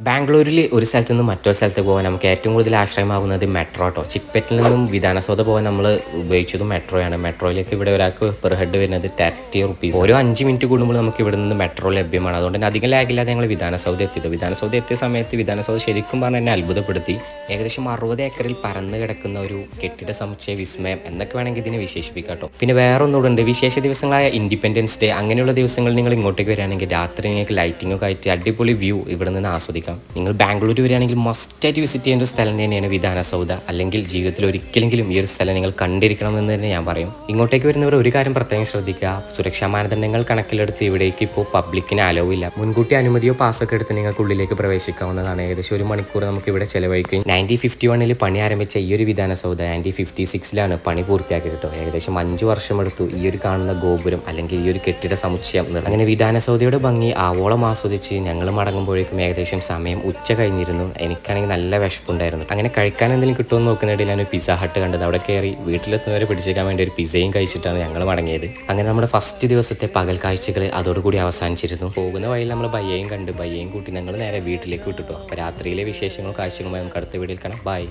ബാംഗ്ലൂരിൽ ഒരു സ്ഥലത്ത് നിന്ന് മറ്റൊരു സ്ഥലത്ത് പോകാൻ നമുക്ക് ഏറ്റവും കൂടുതൽ ആശ്രയമാകുന്നത് മെട്രോ കേട്ടോ. ചിക്പേറ്റിൽ നിന്നും വിധാനസൗധ പോകാൻ നമ്മൾ ഉപയോഗിച്ചതും മെട്രോയാണ്. മെട്രോയിലേക്ക് ഇവിടെ ഒരാൾക്ക് പെർ ഹെഡ് വരുന്നത് 30 റുപ്പീസ്. ഓരോ 5 മിനിറ്റ് കൂടുമ്പോൾ നമുക്ക് ഇവിടെ നിന്ന് മെട്രോ ലഭ്യമാണ്. അതുകൊണ്ട് തന്നെ അധികം ലാഗില്ലാതെ ഞങ്ങൾ വിധാനസൗധ എത്തിയത്. വിധാനസൗധ എത്തിയ സമയത്ത് വിധാനസൗധ ശരിക്കും പറഞ്ഞാൽ എന്നെ അത്ഭുതപ്പെടുത്തി. ഏകദേശം 60 ഏക്കറിൽ പരന്ന് കിടക്കുന്ന ഒരു കെട്ടിട സമുച്ചയ വിസ്മയം എന്നൊക്കെ വേണമെങ്കിൽ ഇതിനെ വിശേഷിപ്പിക്കാം കേട്ടോ. പിന്നെ വേറെ ഒന്നുകൂടെ, വിശേഷ ദിവസങ്ങളായ ഇൻഡിപെൻഡൻസ് ഡേ അങ്ങനെയുള്ള ദിവസങ്ങളിൽ നിങ്ങൾ ഇങ്ങോട്ടേക്ക് വരികയാണെങ്കിൽ രാത്രി നിങ്ങൾക്ക് ലൈറ്റിങ്ങൊക്കെ ആയിട്ട് അടിപൊളി വ്യൂ ഇവിടെ നിന്ന് ആസ്വദിക്കാം. നിങ്ങൾ ബാംഗ്ലൂർ വരികയാണെങ്കിൽ മസ്റ്റായിട്ട് വിസിറ്റ് ചെയ്യേണ്ട ഒരു സ്ഥലം തന്നെയാണ് വിധാനസൗധ. അല്ലെങ്കിൽ ജീവിതത്തിൽ ഒരിക്കലെങ്കിലും ഈ ഒരു സ്ഥലം നിങ്ങൾ കണ്ടിരിക്കണം എന്ന് തന്നെ ഞാൻ പറയും. ഇങ്ങോട്ടേക്ക് വരുന്നവർ ഒരു കാര്യം പ്രത്യേകം ശ്രദ്ധിക്കുക, സുരക്ഷാ മാനദണ്ഡങ്ങൾ കണക്കിലെടുത്ത് ഇവിടേക്ക് ഇപ്പോൾ പബ്ലിക്കിന് അലോ ഇല്ല. മുൻകൂട്ടി അനുമതിയോ പാസ്സൊക്കെ എടുത്ത് നിങ്ങൾക്ക് ഉള്ളിലേക്ക് പ്രവേശിക്കാവുന്നതാണ്. ഏകദേശം 1 മണിക്കൂർ നമുക്ക് ഇവിടെ ചെലവഴിക്കും. 1951 പണി ആരംഭിച്ച ഈ ഒരു വിധാനസൗധ 1956 പണി പൂർത്തിയാക്കിയത് കേട്ടോ. ഏകദേശം 5 വർഷം എടുത്തു ഈ ഒരു കാണുന്ന ഗോപുരം അല്ലെങ്കിൽ ഈ ഒരു കെട്ടിട സമുച്ചയം. അങ്ങനെ വിധാനസൗധയുടെ ഭംഗി ആവോളം ആസ്വദിച്ച് ഞങ്ങൾ മടങ്ങുമ്പോഴേക്കും ഏകദേശം സമയം ഉച്ച കഴിഞ്ഞിരുന്നു. എനിക്കാണെങ്കിൽ നല്ല വിശപ്പുണ്ടായിരുന്നു. അങ്ങനെ കഴിക്കാൻ എന്തെങ്കിലും കിട്ടുമെന്ന് നോക്കുന്നിടയിൽ ഞാൻ ഒരു പിസ്സ ഹട്ട് കണ്ടത്. അവിടെ കയറി വീട്ടിലെത്തുന്നവരെ പിടിച്ചേക്കാൻ വേണ്ടി ഒരു പിസ്സയും കഴിച്ചിട്ടാണ് ഞങ്ങൾ മടങ്ങിയത്. അങ്ങനെ നമ്മുടെ ഫസ്റ്റ് ദിവസത്തെ പകൽ കാഴ്ചകൾ അതോടുകൂടി അവസാനിച്ചിരുന്നു. പോകുന്ന വഴിയിൽ നമ്മൾ ബയ്യയും കണ്ട് ബയ്യയും കൂട്ടി ഞങ്ങൾ നേരെ വീട്ടിലേക്ക് വിട്ടിട്ടോ. അപ്പോൾ രാത്രിയിലെ വിശേഷങ്ങളും കാഴ്ചകളുമായി നമുക്ക് അടുത്ത വീഡിയോയിൽ കാണാം. ബൈ.